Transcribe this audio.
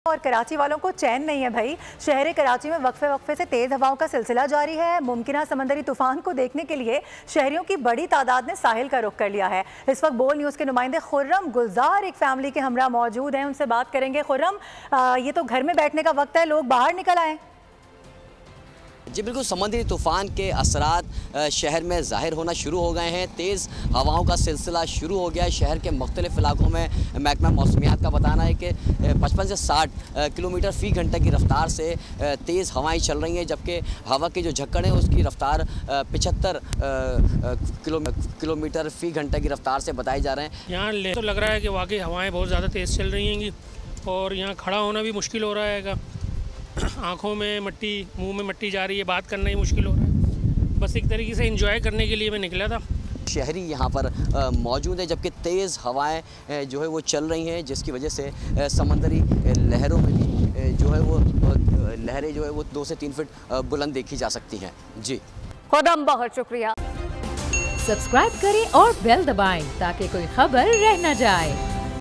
और कराची वालों को चैन नहीं है भाई। शहर कराची में वक्फे से तेज हवाओं का सिलसिला जारी है। मुमकिन समंदरी तूफान को देखने के लिए शहरियों की बड़ी तादाद ने साहिल का रुख कर लिया है। इस वक्त बोल न्यूज़ के नुमाइंदे खुर्रम गुलजार एक फैमिली के हमरा मौजूद हैं, उनसे बात करेंगे। खुर्रम, ये तो घर में बैठने का वक्त है, लोग बाहर निकल आए। जी बिल्कुल, समुद्री तूफ़ान के असरात शहर में ज़ाहिर होना शुरू हो गए हैं। तेज़ हवाओं का सिलसिला शुरू हो गया है। शहर के मुख्तलिफ इलाकों में महकमा मौसमियात का बताना है कि 55 से 60 किलोमीटर फ़ी घंटे की रफ़्तार से तेज़ हवाएं चल रही हैं, जबकि हवा की जो झक्कड़ है उसकी रफ़्तार 75 किलोमीटर फ़ी घंटे की रफ़्तार से बताए जा रहे हैं। यहाँ तो लग रहा है कि वाकई हवाएँ बहुत ज़्यादा तेज़ चल रही हैं और यहाँ खड़ा होना भी मुश्किल हो रहा है। आँखों में मट्टी, मुंह में मट्टी जा रही है, बात करना ही मुश्किल हो रहा है। बस एक तरीके से एंजॉय करने के लिए मैं निकला था। शहरी यहाँ पर मौजूद है, जबकि तेज़ हवाएं जो है वो चल रही हैं, जिसकी वजह से समंदरी लहरों में भी जो है वो लहरें जो है वो 2 से 3 फीट बुलंद देखी जा सकती हैं। जी खुर्रम, बहुत शुक्रिया। सब्सक्राइब करें और बेल दबाएं ताकि कोई खबर रह न जाए।